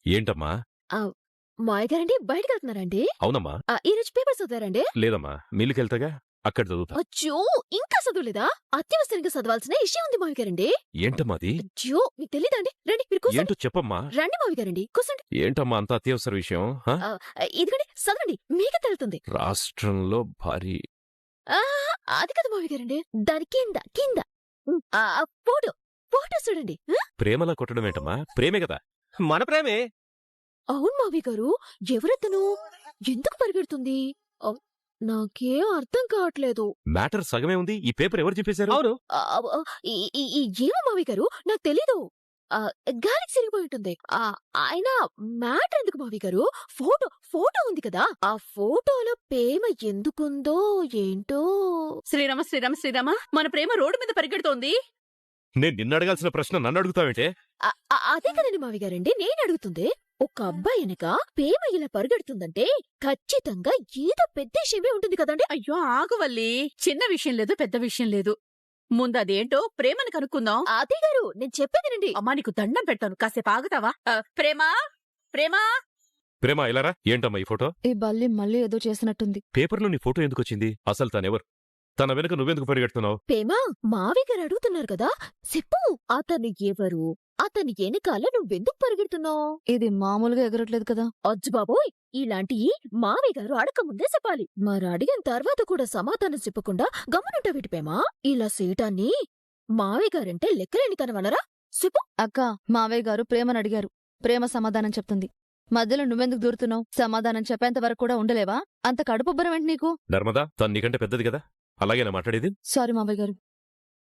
ఏంటమ్మా? ఆ, మావయ్య గారండి బయటకెళ్తున్నారండి? అవునమ్మా. ఈ రోజు పేపర్ చదివారండి? లేదమ్మా, మిల్లుకెళ్తాగా అక్కడ చదువుతా. అచ్చో, ఇంకా చదవలేదా? అత్యవసరంగా చదవాల్సిన విషయం ఉంది మావయ్య గారండి. ఏంటమ్మా అది? అయ్యో, మీకు తెలీదండి? రండి, మీరు కూర్చోండి. ఏంటో చెప్పమ్మా. రండి మావయ్య గారండి, కూర్చోండి. ఏంటమ్మా అంత అత్యవసర విషయం? ఆ, ఇదిగోండి చదవండి, మీకే తెలుతుంది. రాష్ట్రంలో భారీ ఆ, అది కదా మావయ్య గారండి, దాని కింద కింద ఆ, ఫోటో ఫోటో చూడండి. ప్రేమలా కొట్టడం ఏంటమ్మా? ప్రేమే కదా. మన ప్రేమే. అవును మావయ్య గారు, ఎవరెతను? ఎందుకు పరిగెడుతుంది? నాకేం అర్థం కావట్లేదు. మ్యాటర్ సగమే ఉంది. ఈ పేపర్ ఎవరు చెప్పేశారు? అవును. ఆ, ఆ, ఏమో మావయ్య గారు, నాకు తెలీదు. గాలికి సిరిగిపోయి ఉంటుంది. ఆయన మ్యాటర్ ఎందుకు మావయ్య గారు? ఫోటో ఫోటో ఉంది కదా, ఆ ఫోటోలో ప్రేమ ఎందుకుందో ఏంటో. శ్రీరామ శ్రీరామ శ్రీరామ, మన ప్రేమ రోడ్డు మీద పరిగెడుతోంది. నేను నిన్ను అడగాల్సిన ప్రశ్న నన్ను అడుగుతావేంటే? అదే కదండి మావయ్య గారండి నేను అడుగుతుంది. ఒక అబ్బాయి వెనక ప్రేమ ఇలా పరిగెడుతుందంటే ఖచ్చితంగా ఏదో పెద్ద విషయమే ఉంటుంది కదండి. అయ్యో ఆగువల్లి, చిన్న విషయం లేదు పెద్ద విషయం లేదు. ముందదేంటో ప్రేమని కనుక్కుందాం. అదే గారు, నేను చెప్పేదేనండి. అమ్మా నీకు దండం పెట్టాను, కాసేపు ఆగుతావా? ప్రేమా ప్రేమా. ప్రేమ ఇలారా. ఏంటమ్మా ఈ ఫోటో? ఈ బల్లి మళ్ళీ ఏదో చేసినట్టుంది. పేపర్లో నీ ఫోటో ఎందుకొచ్చింది? అసలు తనెవరు? తన వెనుక నువ్వెందుకు పరిగెడుతున్నావు? ప్రేమ, మావయ్య గారు అడుగుతున్నారు కదా, చెప్పు. అతను ఎవరు? అతని వెనకాల నువ్వెందుకు పరిగెడుతున్నావు? ఇది మామూలుగా ఎగరట్లేదు కదా. అజ్జు బాబోయ్, ఇలాంటివి మావయ్య గారు అడగముందే చెప్పాలి. మరి అడిగిన తర్వాత కూడా సమాధానం చెప్పకుండా గమనుంట విడిపేమా? ఇలా చేయటాన్ని మావయ్య గారంటే లెక్కలేని తనవనరా? చెప్పు. అక్క, మావయ్య గారు ప్రేమను అడిగారు. ప్రేమ సమాధానం చెప్తుంది. మధ్యలో నువ్వెందుకు దూరుతున్నావు? సమాధానం చెప్పేంత వరకు కూడా ఉండలేవా? అంత కడుపుబ్బరం ఏంటి నీకు? నర్మదా, తను నీకంటే పెద్దది కదా, అలాగేనా మాట్లాడేది? సారీ మావయ్య గారు.